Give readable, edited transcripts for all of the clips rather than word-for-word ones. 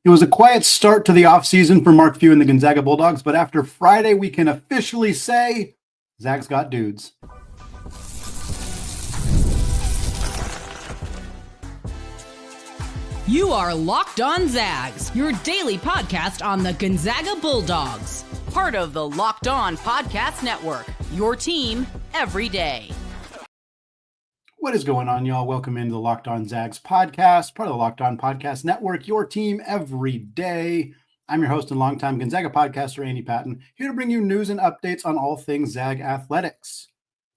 It was a quiet start to the offseason for Mark Few and the Gonzaga Bulldogs, but after Friday, we can officially say Zags got dudes. You are Locked On Zags, your daily podcast on the Gonzaga Bulldogs. Part of the Locked On Podcast Network, your team every day. What is going on, y'all? Welcome into the Locked On Zags podcast, part of the Locked On Podcast Network, your team every day. I'm your host and longtime Gonzaga podcaster, Andy Patton, here to bring you news and updates on all things Zag athletics.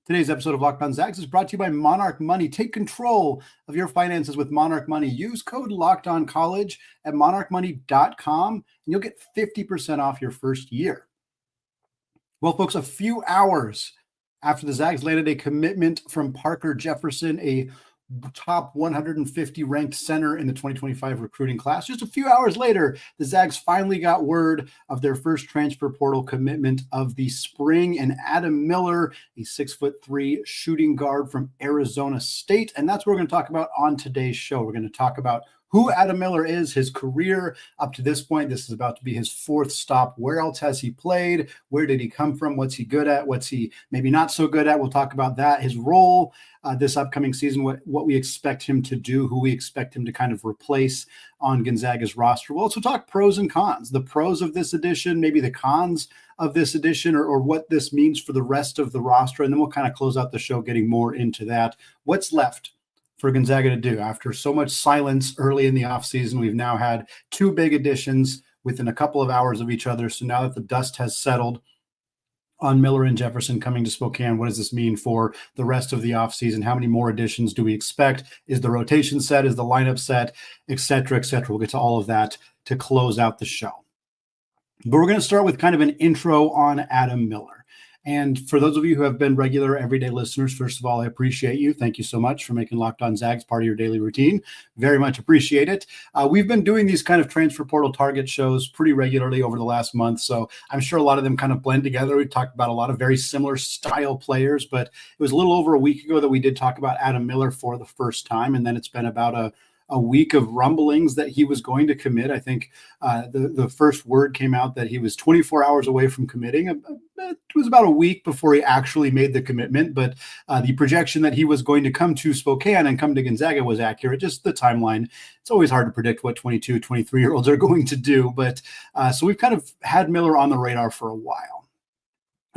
Today's episode of Locked On Zags is brought to you by Monarch Money. Take control of your finances with Monarch Money. Use code LOCKEDONCollege at monarchmoney.com, and you'll get 50% off your first year. Well, folks, a few hours after the Zags landed a commitment from Parker Jefferson, a top 150 ranked center in the 2025 recruiting class. Just a few hours later, the Zags finally got word of their first transfer portal commitment of the spring, and Adam Miller, a 6'3" shooting guard from Arizona State. And that's what we're going to talk about on today's show. We're going to talk about who Adam Miller is, his career up to this point. This is about to be his fourth stop. Where else has he played? Where did he come from? What's he good at? What's he maybe not so good at? We'll talk about that. His role this upcoming season, what we expect him to do, who we expect him to kind of replace on Gonzaga's roster. We'll also talk pros and cons, the pros of this edition, maybe the cons of this edition, or what this means for the rest of the roster. And then we'll kind of close out the show getting more into that. What's left for Gonzaga to do after so much silence early in the offseason? We've now had two big additions within a couple of hours of each other. So now that the dust has settled on Miller and Jefferson coming to Spokane, what does this mean for the rest of the offseason? How many more additions do we expect? Is the rotation set? Is the lineup set? Et cetera, et cetera. We'll get to all of that to close out the show. But we're going to start with kind of an intro on Adam Miller. And for those of you who have been regular everyday listeners, first of all, I appreciate you. Thank you so much for making Locked On Zags part of your daily routine. Very much appreciate it. We've been doing these kind of transfer portal target shows pretty regularly over the last month, so I'm sure a lot of them kind of blend together. We talked about a lot of very similar style players, but it was a little over a week ago that we did talk about Adam Miller for the first time, and then it's been about a week of rumblings that he was going to commit. I think the first word came out that he was 24 hours away from committing. It was about a week before he actually made the commitment, but the projection that he was going to come to Spokane and come to Gonzaga was accurate. Just the timeline. It's always hard to predict what 22, 23-year-olds are going to do, but so we've kind of had Miller on the radar for a while.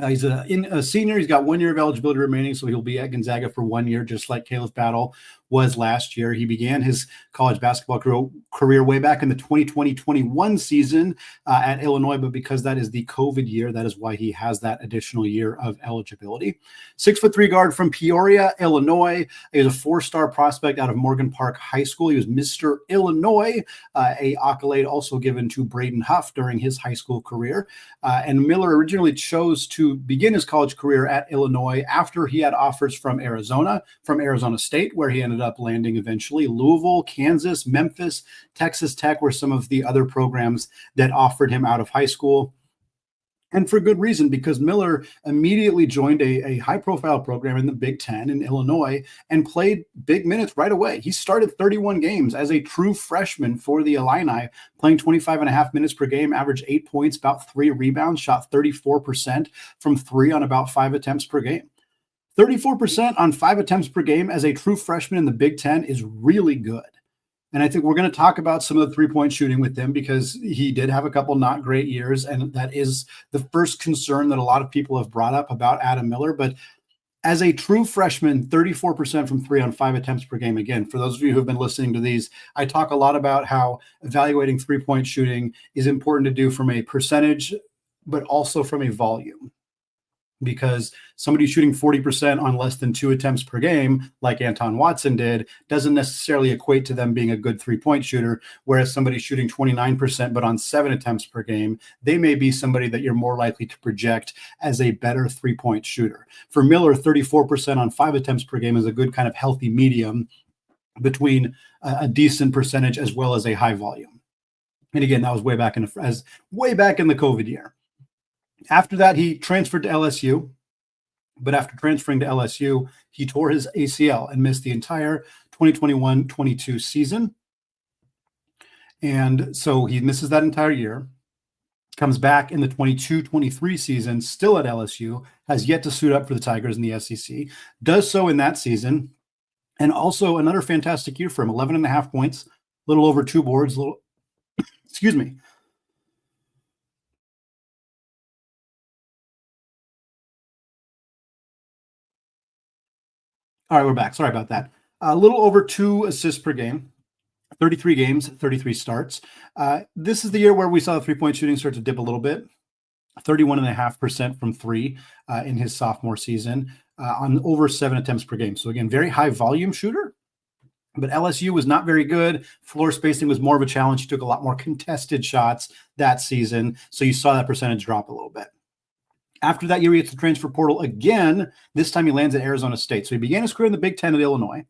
He's a senior. He's got 1 year of eligibility remaining, so he'll be at Gonzaga for 1 year, just like Caleb Battle was last year. He began his college basketball career way back in the 2020-21 season at Illinois, but because that is the COVID year, that is why he has that additional year of eligibility. 6'3" guard from Peoria, Illinois. He was a four-star prospect out of Morgan Park High School. He was Mr. Illinois, a accolade also given to Braden Huff during his high school career. And Miller originally chose to begin his college career at Illinois after he had offers from Arizona State, where he ended up landing eventually. Louisville, Kansas, Memphis, Texas Tech were some of the other programs that offered him out of high school. And for good reason, because Miller immediately joined a high-profile program in the Big Ten in Illinois and played big minutes right away. He started 31 games as a true freshman for the Illini, playing 25 and a half minutes per game, averaged 8 points, about 3 rebounds, shot 34% from three on about 5 attempts per game. 34% on 5 attempts per game as a true freshman in the Big Ten is really good. And I think we're going to talk about some of the three-point shooting with him because he did have a couple not great years, and that is the first concern that a lot of people have brought up about Adam Miller. But as a true freshman, 34% from three on 5 attempts per game. Again, for those of you who have been listening to these, I talk a lot about how evaluating three-point shooting is important to do from a percentage, but also from a volume. Because somebody shooting 40% on less than 2 attempts per game, like Anton Watson did, doesn't necessarily equate to them being a good three-point shooter, whereas somebody shooting 29% but on 7 attempts per game, they may be somebody that you're more likely to project as a better three-point shooter. For Miller, 34% on 5 attempts per game is a good kind of healthy medium between a decent percentage as well as a high volume. And again, that was way back in the COVID year. After that, he transferred to LSU, but after transferring to LSU, he tore his ACL and missed the entire 2021-22 season. And so he misses that entire year, comes back in the 22-23 season, still at LSU, has yet to suit up for the Tigers in the SEC, does so in that season. And also another fantastic year for him, 11 and a half points, a little over 2 boards, excuse me. All right, we're back. Sorry about that. A little over 2 assists per game, 33 games, 33 starts. This is the year where we saw the three-point shooting start to dip a little bit. 31.5% from three in his sophomore season on over 7 attempts per game. So again, very high volume shooter, but LSU was not very good. Floor spacing was more of a challenge. He took a lot more contested shots that season. So you saw that percentage drop a little bit. After that year, he hits the transfer portal again. This time he lands at Arizona State. So he began his career in the Big Ten at Illinois.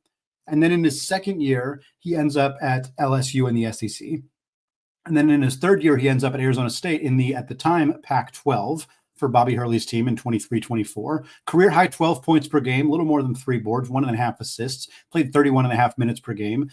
And then in his second year, he ends up at LSU in the SEC. And then in his third year, he ends up at Arizona State in the, at the time, Pac-12 for Bobby Hurley's team in 23-24. Career high 12 points per game, a little more than 3 boards, 1.5 assists, played 31.5 minutes per game.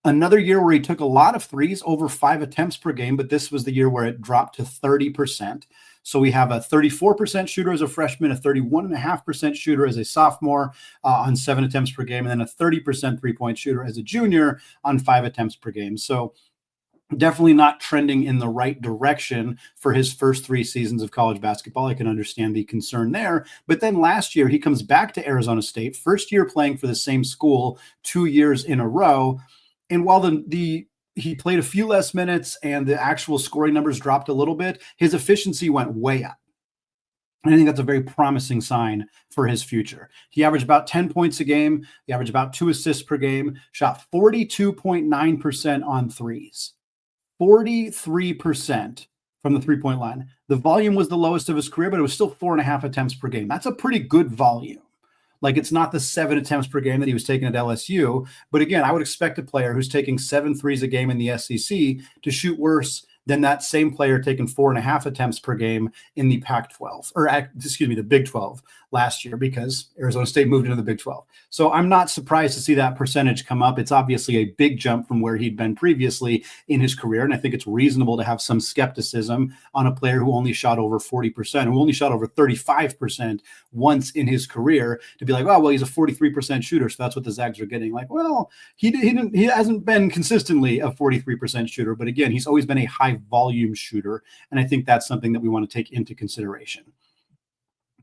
Another year where he took a lot of threes, over 5 attempts per game, but this was the year where it dropped to 30%. So we have a 34% shooter as a freshman, a 31.5% shooter as a sophomore on 7 attempts per game, and then a 30% three-point shooter as a junior on 5 attempts per game. So definitely not trending in the right direction for his first 3 seasons of college basketball. I can understand the concern there. But then last year, he comes back to Arizona State, first year playing for the same school 2 years in a row. And while he played a few less minutes and the actual scoring numbers dropped a little bit, his efficiency went way up. And I think that's a very promising sign for his future. He averaged about 10 points a game. He averaged about 2 assists per game, shot 42.9% on threes, 43% from the three-point line. The volume was the lowest of his career, but it was still 4.5 attempts per game. That's a pretty good volume. Like, it's not the 7 attempts per game that he was taking at LSU. But again, I would expect a player who's taking 7 threes a game in the SEC to shoot worse than that same player taking 4.5 attempts per game in the Pac-12, or excuse me, the Big 12 last year, because Arizona State moved into the Big 12. So I'm not surprised to see that percentage come up. It's obviously a big jump from where he'd been previously in his career. And I think it's reasonable to have some skepticism on a player who only shot over 40%, who only shot over 35% once in his career, to be like, oh, well, he's a 43% shooter, so that's what the Zags are getting. Like, well, he hasn't been consistently a 43% shooter, but again, he's always been a high volume shooter. And I think that's something that we want to take into consideration.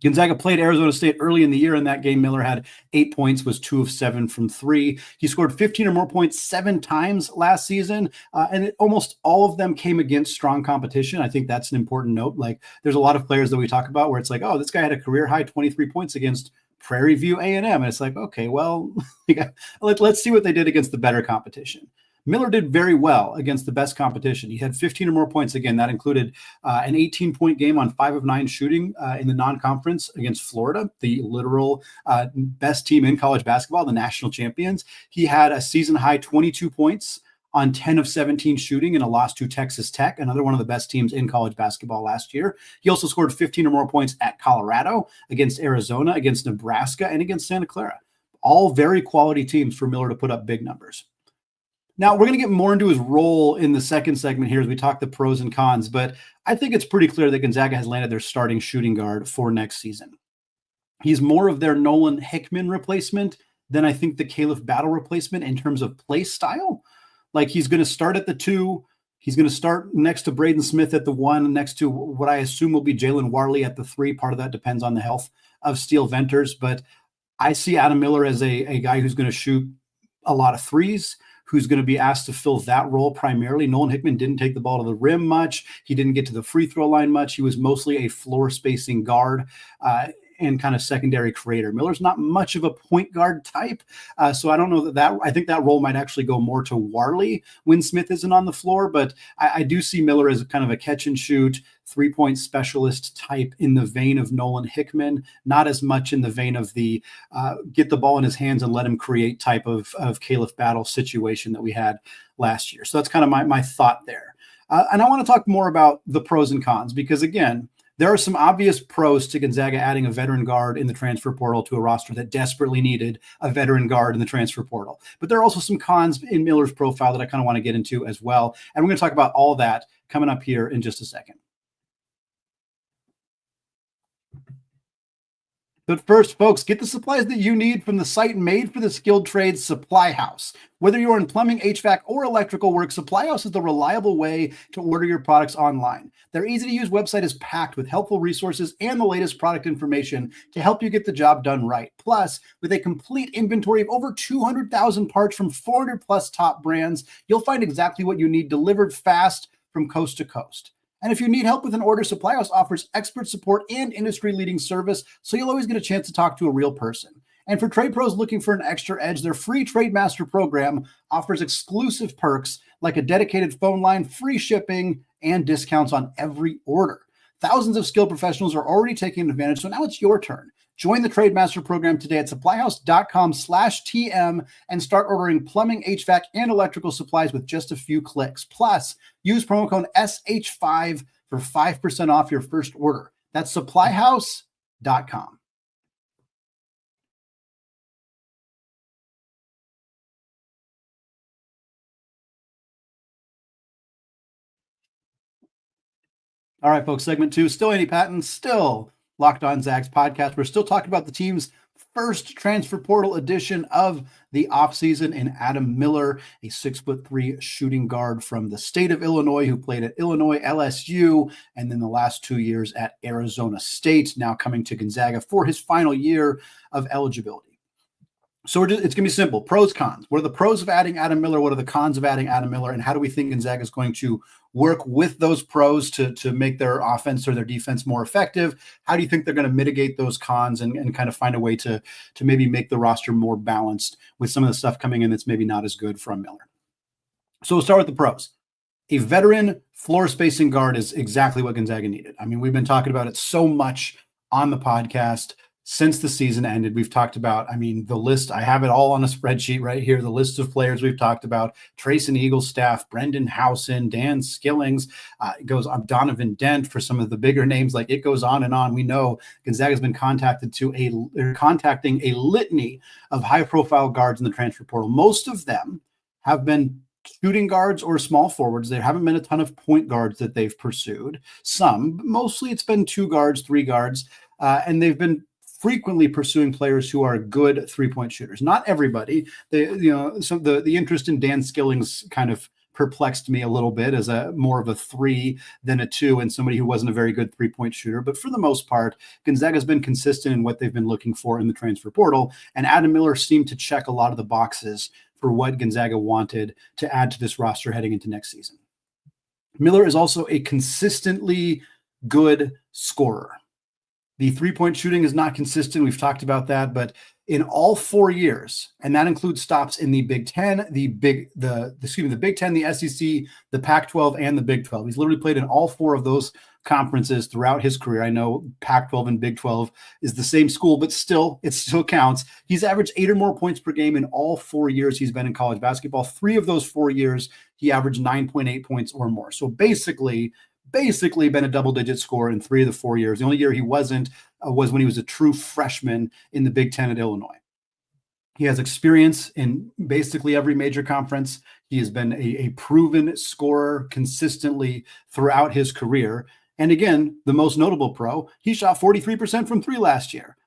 Gonzaga played Arizona State early in the year. In that game, Miller had 8 points, was 2 of 7 from 3. He scored 15 or more points 7 times last season, and almost all of them came against strong competition. I think that's an important note. Like, there's a lot of players that we talk about where it's like, oh, this guy had a career high 23 points against Prairie View A&M. And it's like, okay, well, let's see what they did against the better competition. Miller did very well against the best competition. He had 15 or more points. Again, that included an 18-point game on 5 of 9 shooting in the non-conference against Florida, the literal best team in college basketball, the national champions. He had a season-high 22 points on 10 of 17 shooting in a loss to Texas Tech, another one of the best teams in college basketball last year. He also scored 15 or more points at Colorado, against Arizona, against Nebraska, and against Santa Clara. All very quality teams for Miller to put up big numbers. Now, we're going to get more into his role in the second segment here as we talk the pros and cons, but I think it's pretty clear that Gonzaga has landed their starting shooting guard for next season. He's more of their Nolan Hickman replacement than I think the Caliph Battle replacement in terms of play style. Like, he's going to start at the 2. He's going to start next to Braden Smith at the 1, next to what I assume will be Jalen Warley at the 3. Part of that depends on the health of Steel Venters, but I see Adam Miller as a guy who's going to shoot a lot of threes, who's going to be asked to fill that role primarily. Nolan Hickman didn't take the ball to the rim much. He didn't get to the free throw line much. He was mostly a floor spacing guard and kind of secondary creator. Miller's not much of a point guard type. So I don't know that I think that role might actually go more to Warley when Smith isn't on the floor, but I do see Miller as kind of a catch and shoot, 3-point specialist type in the vein of Nolan Hickman, not as much in the vein of the get the ball in his hands and let him create type of Caliph Battle situation that we had last year. So that's kind of my thought there. And I want to talk more about the pros and cons, because again, There are some obvious pros to Gonzaga adding a veteran guard in the transfer portal to a roster that desperately needed a veteran guard in the transfer portal. But there are also some cons in Miller's profile that I kind of want to get into as well. And we're going to talk about all that coming up here in just a second. But first, folks, get the supplies that you need from the site made for the skilled trades, Supply House. Whether you're in plumbing, HVAC, or electrical work, Supply House is the reliable way to order your products online. Their easy-to-use website is packed with helpful resources and the latest product information to help you get the job done right. Plus, with a complete inventory of over 200,000 parts from 400-plus top brands, you'll find exactly what you need delivered fast from coast to coast. And if you need help with an order, Supply House offers expert support and industry-leading service, so you'll always get a chance to talk to a real person. And for trade pros looking for an extra edge, their free Trade Master program offers exclusive perks like a dedicated phone line, free shipping, and discounts on every order. Thousands of skilled professionals are already taking advantage, so now it's your turn. Join the Trade Master program today at supplyhouse.com/TM and start ordering plumbing, HVAC, and electrical supplies with just a few clicks. Plus, use promo code SH5 for 5% off your first order. That's supplyhouse.com. All right, folks, segment 2, still Andy Patton, still Locked On Zags podcast. We're still talking about the team's first transfer portal edition of the offseason in Adam Miller, a 6'3" shooting guard from the state of Illinois who played at Illinois, LSU, and then the last 2 years at Arizona State, now coming to Gonzaga for his final year of eligibility. So it's going to be simple. Pros, cons. What are the pros of adding Adam Miller? What are the cons of adding Adam Miller? And how do we think Gonzaga is going to work with those pros to make their offense or their defense more effective? How do you think they're going to mitigate those cons and kind of find a way to maybe make the roster more balanced with some of the stuff coming in that's maybe not as good from Miller? So we'll start with the pros. A veteran floor spacing guard is exactly what Gonzaga needed. I mean, we've been talking about it so much on the podcast since the season ended. We've talked about, the list, I have it all on a spreadsheet right here, the list of players we've talked about: Trayson Eaglestaff, Brendan Howson, Dan Skillings, it goes on, Donovan Dent for some of the bigger names, like it goes on and on. We know Gonzaga's been contacting a litany of high-profile guards in the transfer portal. Most of them have been shooting guards or small forwards. There haven't been a ton of point guards that they've pursued. Mostly it's been 2 guards, 3 guards, and they've been frequently pursuing players who are good three-point shooters. Not everybody. The interest in Dan Skillings kind of perplexed me a little bit as more of a 3 than a 2 and somebody who wasn't a very good three-point shooter. But for the most part, Gonzaga's been consistent in what they've been looking for in the transfer portal. And Adam Miller seemed to check a lot of the boxes for what Gonzaga wanted to add to this roster heading into next season. Miller is also a consistently good scorer. The three-point shooting is not consistent. We've talked about that, but in all 4 years, and that includes stops in the Big Ten, the Big Ten, the SEC, the Pac-12, and the Big 12. He's literally played in all 4 of those conferences throughout his career. I know Pac-12 and Big 12 is the same school, but still, it still counts. He's averaged 8 or more points per game in all 4 years he's been in college basketball. 3 of those 4 years, he averaged 9.8 points or more. So basically been a double-digit scorer in 3 of the 4 years. The only year he wasn't was when he was a true freshman in the Big Ten at Illinois. He has experience in basically every major conference. He has been a proven scorer consistently throughout his career. And again, the most notable pro, he shot 43% from 3 last year.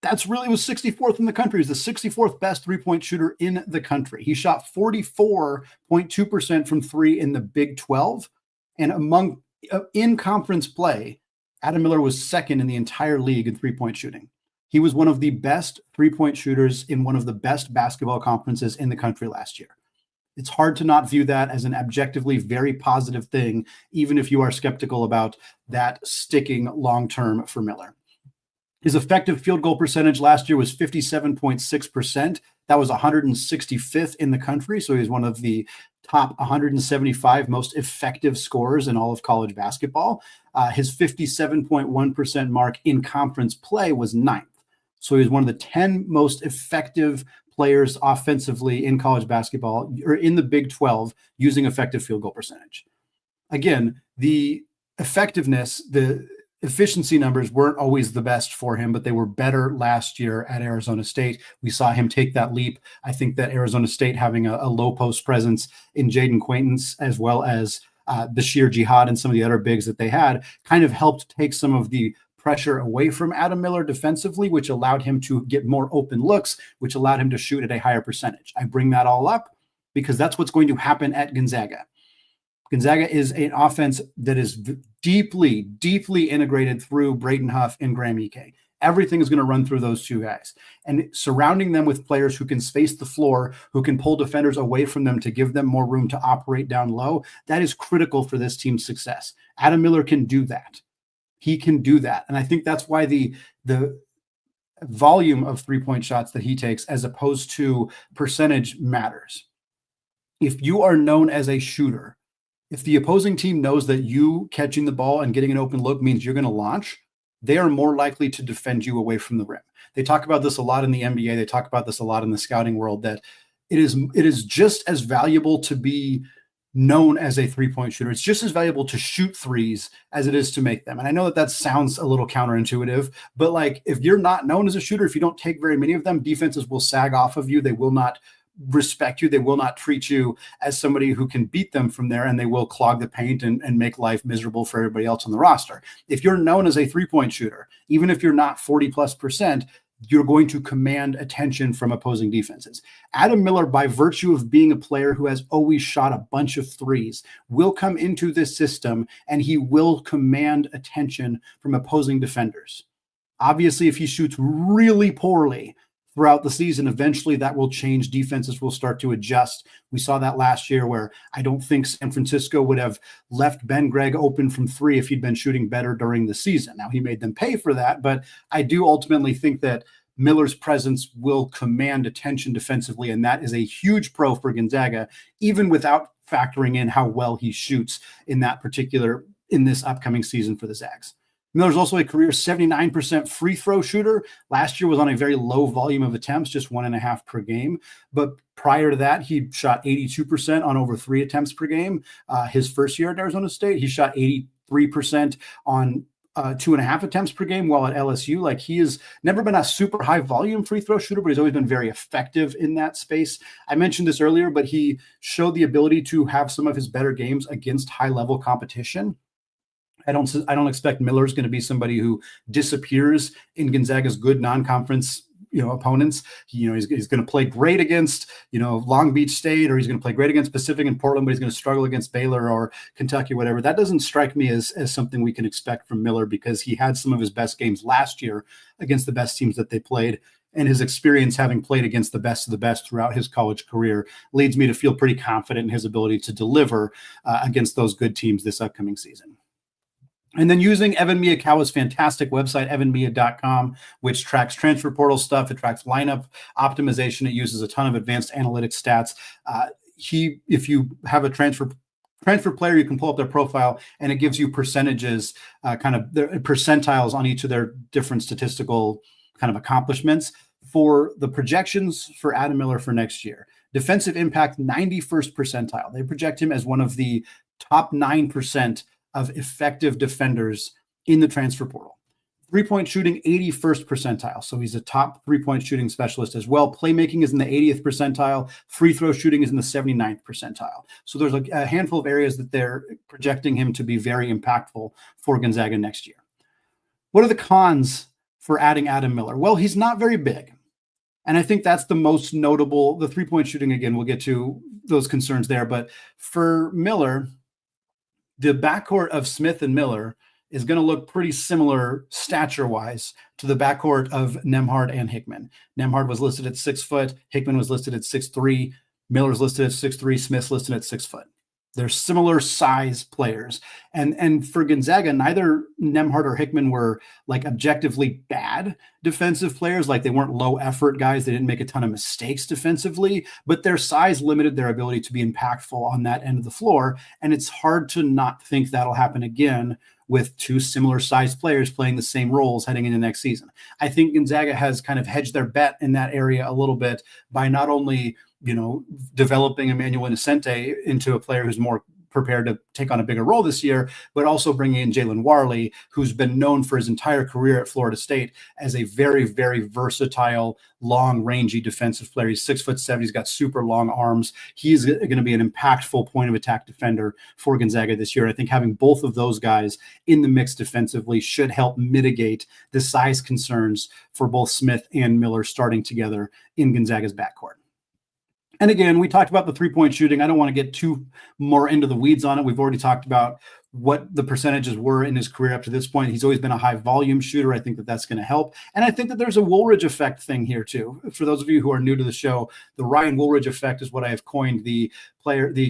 That's really was 64th in the country. He's the 64th best three-point shooter in the country. He shot 44.2% from 3 in the Big 12. And among in-conference play, Adam Miller was second in the entire league in three-point shooting. He was one of the best three-point shooters in one of the best basketball conferences in the country last year. It's hard to not view that as an objectively very positive thing, even if you are skeptical about that sticking long-term for Miller. His effective field goal percentage last year was 57.6%. That was 165th in the country. So he was one of the top 175 most effective scorers in all of college basketball. His 57.1% mark in conference play was 9th. So he was one of the 10 most effective players offensively in college basketball, or in the Big 12, using effective field goal percentage. Again, the effectiveness, efficiency numbers weren't always the best for him, but they were better last year at Arizona State. We saw him take that leap. I think that Arizona State having a low post presence in Jaden Quaintance, as well as Bashir Jihad and some of the other bigs that they had, kind of helped take some of the pressure away from Adam Miller defensively, which allowed him to get more open looks, which allowed him to shoot at a higher percentage. I bring that all up because that's what's going to happen at Gonzaga. Gonzaga is an offense that is deeply, deeply integrated through Braden Huff and Graham Ike. Everything is going to run through those two guys. And surrounding them with players who can space the floor, who can pull defenders away from them to give them more room to operate down low, that is critical for this team's success. Adam Miller can do that. He can do that. And I think that's why the volume of three-point shots that he takes as opposed to percentage matters. If you are known as a shooter, if the opposing team knows that you catching the ball and getting an open look means you're going to launch, they are more likely to defend you away from the rim. They talk about this a lot in the NBA. They talk about this a lot in the scouting world, that it is just as valuable to be known as a three-point shooter. It's just as valuable to shoot threes as it is to make them. And I know that sounds a little counterintuitive, but like, if you're not known as a shooter, if you don't take very many of them, defenses will sag off of you. They will not respect you. They will not treat you as somebody who can beat them from there, and they will clog the paint and make life miserable for everybody else on the roster. If you're known as a three-point shooter, even if you're not 40+%, you're going to command attention from opposing defenses. Adam Miller, by virtue of being a player who has always shot a bunch of threes, will come into this system and he will command attention from opposing defenders. Obviously, if he shoots really poorly throughout the season, eventually that will change. Defenses will start to adjust. We saw that last year, where I don't think San Francisco would have left Ben Gregg open from three if he'd been shooting better during the season. Now, he made them pay for that, but I do ultimately think that Miller's presence will command attention defensively, and that is a huge pro for Gonzaga, even without factoring in how well he shoots in this upcoming season for the Zags. Miller's also a career 79% free throw shooter. Last year was on a very low volume of attempts, just 1.5 per game. But prior to that, he shot 82% on over 3 attempts per game. His first year at Arizona State, he shot 83% on 2.5 attempts per game, while at LSU, like, he has never been a super high volume free throw shooter, but he's always been very effective in that space. I mentioned this earlier, but he showed the ability to have some of his better games against high level competition. I don't expect Miller's going to be somebody who disappears in Gonzaga's good non-conference, opponents. He's going to play great against, Long Beach State, or he's going to play great against Pacific and Portland, but he's going to struggle against Baylor or Kentucky, whatever. That doesn't strike me as something we can expect from Miller, because he had some of his best games last year against the best teams that they played. And his experience having played against the best of the best throughout his college career leads me to feel pretty confident in his ability to deliver against those good teams this upcoming season. And then using Evan Miyakawa's fantastic website, evanmiya.com, which tracks transfer portal stuff. It tracks lineup optimization. It uses a ton of advanced analytics stats. If you have a transfer player, you can pull up their profile, and it gives you percentages, kind of their percentiles on each of their different statistical kind of accomplishments for the projections for Adam Miller for next year. Defensive impact, 91st percentile. They project him as one of the top 9% of effective defenders in the transfer portal. Three-point shooting, 81st percentile. So he's a top three-point shooting specialist as well. Playmaking is in the 80th percentile. Free throw shooting is in the 79th percentile. So there's a handful of areas that they're projecting him to be very impactful for Gonzaga next year. What are the cons for adding Adam Miller? Well, he's not very big. And I think that's the most notable. The three-point shooting, again, we'll get to those concerns there. But for Miller, the backcourt of Smith and Miller is going to look pretty similar stature-wise to the backcourt of Nembhard and Hickman. Nembhard was listed at 6 foot. Hickman was listed at 6'3". Miller's listed at 6'3". Smith's listed at 6 foot. They're similar size players. And for Gonzaga, neither Nembhard or Hickman were like objectively bad defensive players. Like, they weren't low effort guys. They didn't make a ton of mistakes defensively, but their size limited their ability to be impactful on that end of the floor. And it's hard to not think that'll happen again with two similar sized players playing the same roles heading into next season. I think Gonzaga has kind of hedged their bet in that area a little bit by not only developing Emmanuel Innocente into a player who's more prepared to take on a bigger role this year, but also bringing in Jalen Warley, who's been known for his entire career at Florida State as a very, very versatile, long, rangy defensive player. He's 6'7". He's got super long arms. He's going to be an impactful point of attack defender for Gonzaga this year. I think having both of those guys in the mix defensively should help mitigate the size concerns for both Smith and Miller starting together in Gonzaga's backcourt. And again, we talked about the three-point shooting. I don't want to get too more into the weeds on it. We've already talked about what the percentages were in his career up to this point. He's always been a high volume shooter. I think that that's going to help. And I think that there's a Woolridge effect thing here too. For those of you who are new to the show, the Ryan Woolridge effect is what I have coined the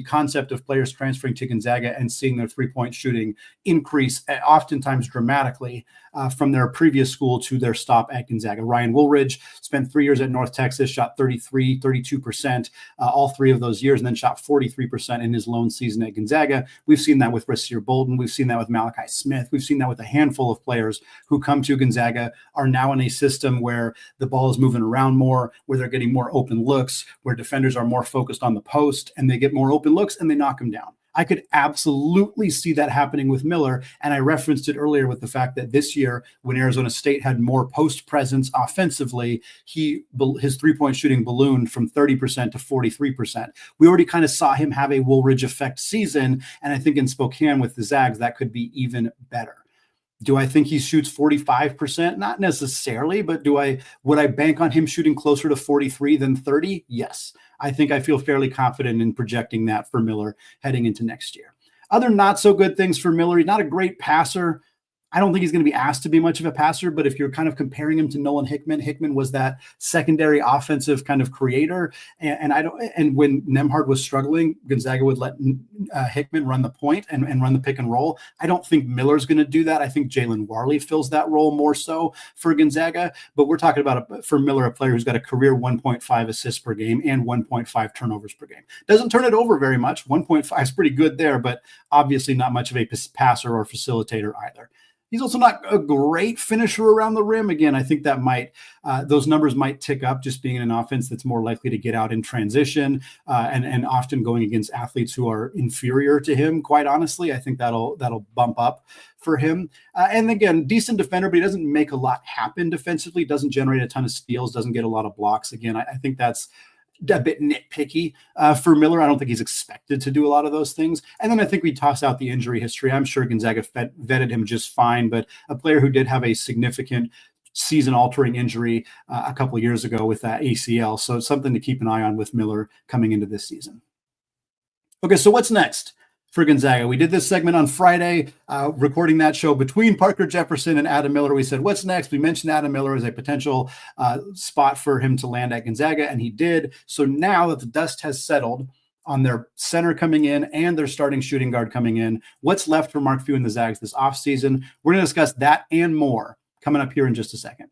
concept of players transferring to Gonzaga and seeing their three-point shooting increase oftentimes dramatically from their previous school to their stop at Gonzaga. Ryan Woolridge spent 3 years at North Texas, shot 32% all 3 of those years, and then shot 43% in his lone season at Gonzaga. We've seen that with Rasir Bolden. We've seen that with Malachi Smith. We've seen that with a handful of players who come to Gonzaga, are now in a system where the ball is moving around more, where they're getting more open looks, where defenders are more focused on the post, and they get more open looks and they knock him down. I could absolutely see that happening with Miller. And I referenced it earlier with the fact that this year, when Arizona State had more post presence offensively, his three-point shooting ballooned from 30% to 43%. We already kind of saw him have a Woolridge effect season. And I think in Spokane with the Zags, that could be even better. Do I think he shoots 45%? Not necessarily, but would I bank on him shooting closer to 43 than 30? Yes. I think I feel fairly confident in projecting that for Miller heading into next year. Other not so good things for Miller. He's not a great passer. I don't think he's going to be asked to be much of a passer, but if you're kind of comparing him to Nolan Hickman, Hickman was that secondary offensive kind of creator. And when Nembhard was struggling, Gonzaga would let Hickman run the point and run the pick and roll. I don't think Miller's going to do that. I think Jalen Warley fills that role more so for Gonzaga, but we're talking about for Miller, a player who's got a career 1.5 assists per game and 1.5 turnovers per game. Doesn't turn it over very much. 1.5 is pretty good there, but obviously not much of a passer or facilitator either. He's also not a great finisher around the rim. Again, I think that those numbers might tick up just being in an offense that's more likely to get out in transition and often going against athletes who are inferior to him. Quite honestly, I think that'll bump up for him. And again, decent defender, but he doesn't make a lot happen defensively. Doesn't generate a ton of steals. Doesn't get a lot of blocks. Again, I think that's a bit nitpicky for Miller. I don't think he's expected to do a lot of those things. And then I think we toss out the injury history. I'm sure Gonzaga vetted him just fine, but a player who did have a significant season-altering injury a couple of years ago with that ACL. So it's something to keep an eye on with Miller coming into this season. Okay, so what's next for Gonzaga? We did this segment on Friday, recording that show between Parker Jefferson and Adam Miller. We said, what's next? We mentioned Adam Miller as a potential spot for him to land at Gonzaga, and he did. So now that the dust has settled on their center coming in and their starting shooting guard coming in, what's left for Mark Few and the Zags this offseason? We're going to discuss that and more coming up here in just a second.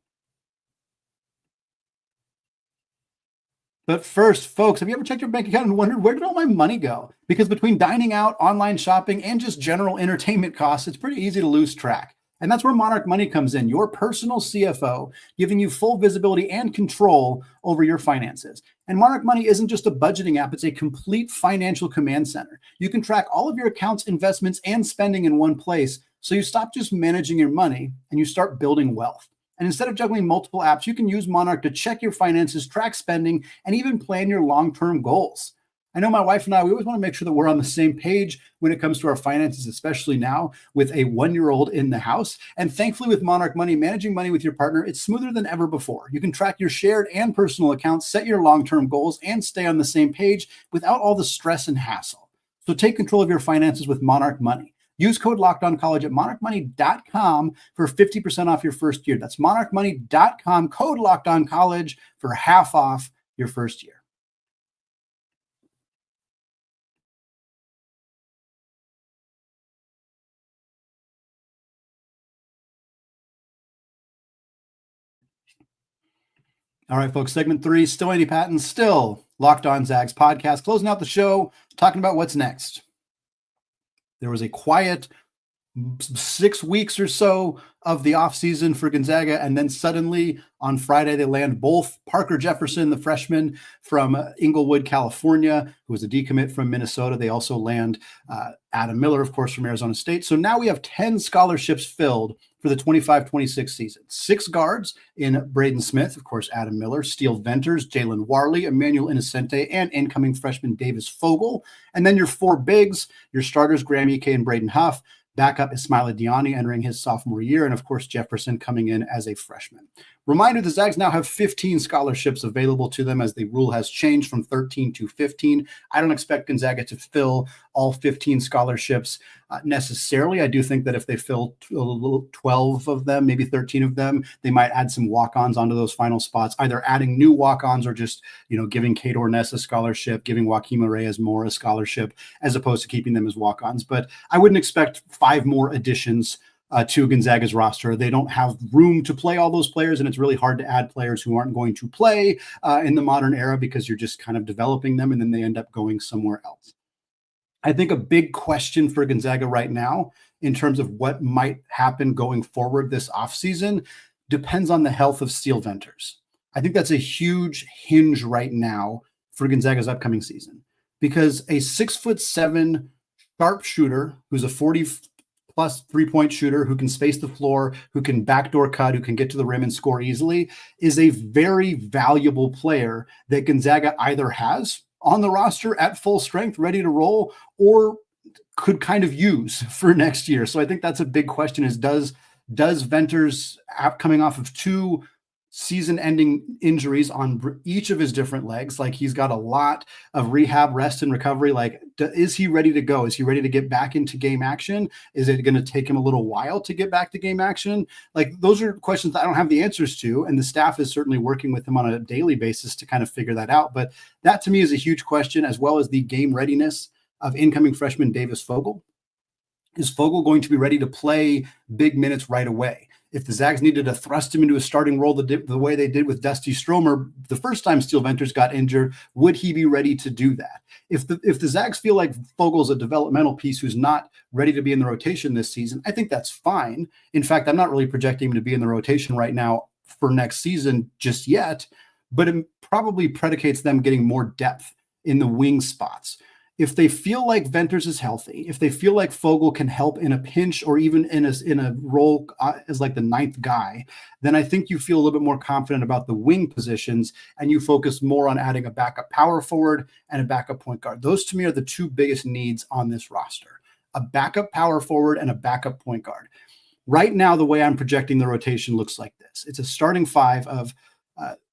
But first, folks, have you ever checked your bank account and wondered, where did all my money go? Because between dining out, online shopping, and just general entertainment costs, it's pretty easy to lose track. And that's where Monarch Money comes in, your personal CFO, giving you full visibility and control over your finances. And Monarch Money isn't just a budgeting app, it's a complete financial command center. You can track all of your accounts, investments, and spending in one place, so you stop just managing your money and you start building wealth. And instead of juggling multiple apps, you can use Monarch to check your finances, track spending, and even plan your long-term goals. I know my wife and we always want to make sure that we're on the same page when it comes to our finances, especially now with a 1-year-old in the house. And thankfully with Monarch Money, managing money with your partner, it's smoother than ever before. You can track your shared and personal accounts, set your long-term goals, and stay on the same page without all the stress and hassle. So take control of your finances with Monarch Money. Use code LOCKEDONCollege at monarchmoney.com for 50% off your first year. That's monarchmoney.com, code LOCKEDONCollege for half off your first year. All right, folks, segment 3, still Andy Patton, still Locked On Zags podcast, closing out the show, talking about what's next. There was a quiet 6 weeks or so of the offseason for Gonzaga. And then suddenly on Friday, they land both Parker Jefferson, the freshman from Inglewood, California, who was a decommit from Minnesota. They also land Adam Miller, of course, from Arizona State. So now we have 10 scholarships filled for the 25-26 season. 6 guards in Braden Smith, of course, Adam Miller, Steele Venters, Jalen Warley, Emmanuel Innocente, and incoming freshman Davis Fogel. And then your 4 bigs, your starters, Graham Ike and Braden Huff. Backup Ismaila Diani entering his sophomore year, and of course, Jefferson coming in as a freshman. Reminder, the Zags now have 15 scholarships available to them as the rule has changed from 13 to 15. I don't expect Gonzaga to fill all 15 scholarships necessarily. I do think that if they fill 12 of them, maybe 13 of them, they might add some walk-ons onto those final spots, either adding new walk-ons or just, giving Kador Ness a scholarship, giving Joaquim Reyes Moore a scholarship, as opposed to keeping them as walk-ons. But I wouldn't expect 5 more additions to Gonzaga's roster. They don't have room to play all those players, and it's really hard to add players who aren't going to play in the modern era because you're just kind of developing them and then they end up going somewhere else. I think a big question for Gonzaga right now in terms of what might happen going forward this offseason depends on the health of Steele Venters. I think that's a huge hinge right now for Gonzaga's upcoming season because a 6'7" sharp shooter who's a 40-plus three-point shooter who can space the floor, who can backdoor cut, who can get to the rim and score easily is a very valuable player that Gonzaga either has on the roster at full strength, ready to roll, or could kind of use for next year. So I think that's a big question is does Venters, coming off of 2 season-ending injuries on each of his different legs, like he's got a lot of rehab, rest, and recovery, like is he ready to go? Is he ready to get back into game action? Is it going to take him a little while to get back to game action? Like those are questions that I don't have the answers to, and the staff is certainly working with him on a daily basis to kind of figure that out. But that to me is a huge question, as well as the game readiness of incoming freshman Davis Fogel. Is Fogel going to be ready to play big minutes right away? If the Zags needed to thrust him into a starting role the way they did with Dusty Stromer the first time Steele Venters got injured, would he be ready to do that? If the Zags feel like Fogel's a developmental piece who's not ready to be in the rotation this season, I think that's fine. In fact, I'm not really projecting him to be in the rotation right now for next season just yet, but it probably predicates them getting more depth in the wing spots. If they feel like Venters is healthy, if they feel like Fogel can help in a pinch or even in a role as like the 9th guy, then I think you feel a little bit more confident about the wing positions and you focus more on adding a backup power forward and a backup point guard. Those to me are the 2 biggest needs on this roster, a backup power forward and a backup point guard. Right now, the way I'm projecting the rotation looks like this. It's a starting 5 of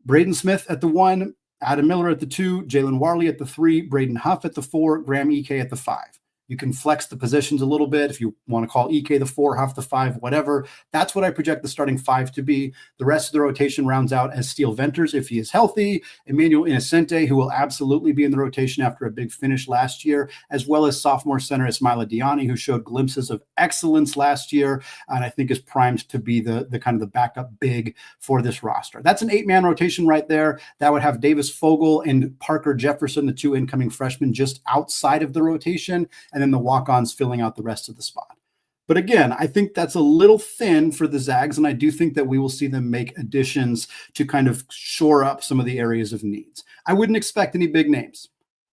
Braden Smith at the 1, Adam Miller at the 2, Jalen Warley at the 3, Braden Huff at the 4, Graham Ike at the 5. You can flex the positions a little bit if you want to call Ike the 4, Huff the 5, whatever. That's what I project the starting 5 to be. The rest of the rotation rounds out as Steele Venters if he is healthy, Emmanuel Innocente, who will absolutely be in the rotation after a big finish last year, as well as sophomore center Ismaila Diani, who showed glimpses of excellence last year and I think is primed to be the kind of the backup big for this roster. That's an 8-man rotation right there. That would have Davis Fogel and Parker Jefferson, the 2 incoming freshmen, just outside of the rotation, and then the walk-ons filling out the rest of the spot. But again, I think that's a little thin for the Zags, and I do think that we will see them make additions to kind of shore up some of the areas of needs. I wouldn't expect any big names.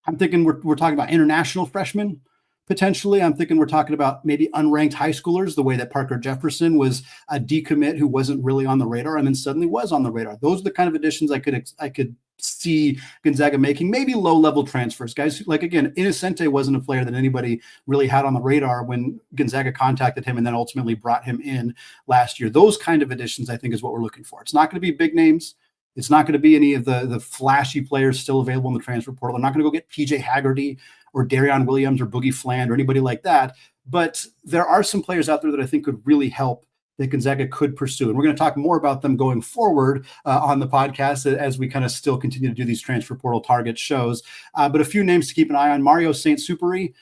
I'm thinking we're talking about international freshmen, potentially. I'm thinking we're talking about maybe unranked high schoolers, the way that Parker Jefferson was a decommit who wasn't really on the radar and then suddenly was on the radar. Those are the kind of additions I could see Gonzaga making. Maybe low-level transfers. Guys, like, again, Innocente wasn't a player that anybody really had on the radar when Gonzaga contacted him and then ultimately brought him in last year. Those kind of additions, I think, is what we're looking for. It's not going to be big names. It's not going to be any of the flashy players still available in the transfer portal. They're not going to go get PJ Haggerty or Darion Williams or Boogie Fland or anybody like that. But there are some players out there that I think could really help that Gonzaga could pursue. And we're going to talk more about them going forward on the podcast as we kind of still continue to do these transfer portal target shows. But a few names to keep an eye on. Mario Saint-Superi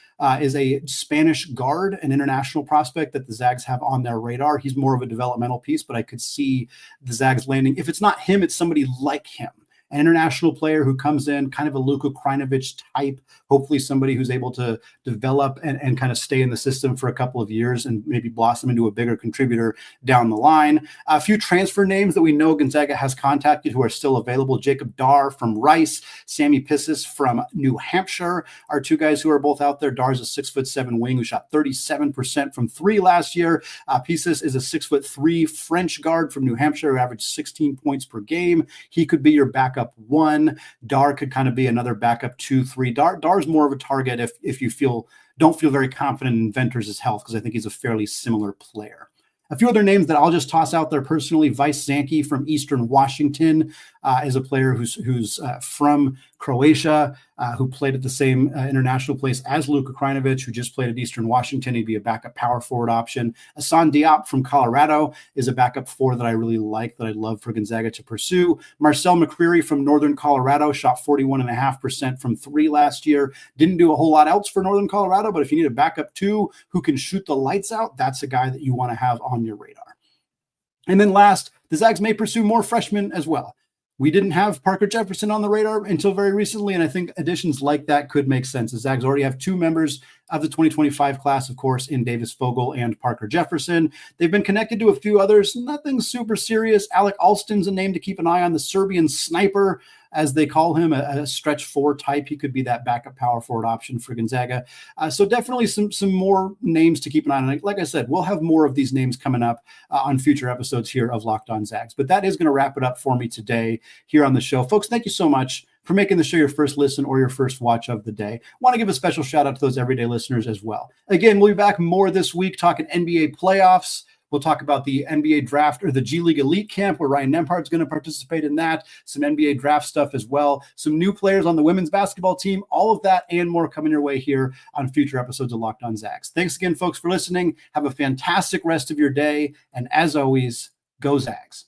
is a Spanish guard, an international prospect that the Zags have on their radar. He's more of a developmental piece, but I could see the Zags landing. If it's not him, it's somebody like him. an international player who comes in, kind of a Luka Krajinovic type, hopefully somebody who's able to develop and kind of stay in the system for a couple of years and maybe blossom into a bigger contributor down the line. A few transfer names that we know Gonzaga has contacted who are still available. Jacob Dar from Rice, Sammy Pissis from New Hampshire are two guys who are both out there. Dar's a 6'7" wing who shot 37% from three last year. Pissis is a 6'3" French guard from New Hampshire who averaged 16 points per game. He could be your backup one. Dar could kind of be another backup 2-3. Dar's more of a target if you don't feel very confident in Venters' health, because I think he's a fairly similar player. A few other names that I'll just toss out there personally. Vice Zanke from Eastern Washington is a player who's from Croatia, who played at the same international place as Luka Krajinovic, who just played at Eastern Washington. He'd be a backup power forward option. Hassan Diop from Colorado is a backup four that I really like, that I'd love for Gonzaga to pursue. Marcel McCreary from Northern Colorado shot 41.5% from three last year. Didn't do a whole lot else for Northern Colorado, but if you need a backup two who can shoot the lights out, that's a guy that you want to have on your radar. And then last, the Zags may pursue more freshmen as well. We didn't have Parker Jefferson on the radar until very recently, and I think additions like that could make sense. The Zags already have two members of the 2025 class, of course, in Davis Fogel and Parker Jefferson. They've been connected to a few others, nothing super serious. Alec Alston's a name to keep an eye on, the Serbian sniper, as they call him, a stretch four type. He could be that backup power forward option for Gonzaga. So definitely some more names to keep an eye on. Like I said, we'll have more of these names coming up on future episodes here of Locked On Zags. But that is going to wrap it up for me today here on the show. Folks, thank you so much for making the show your first listen or your first watch of the day. Want to give a special shout out to those everyday listeners as well. Again, we'll be back more this week talking NBA playoffs. We'll talk about the NBA draft or the G League Elite Camp where Ryan Nembhard's going to participate in that. Some NBA draft stuff as well. Some new players on the women's basketball team. All of that and more coming your way here on future episodes of Locked On Zags. Thanks again, folks, for listening. Have a fantastic rest of your day. And as always, go Zags.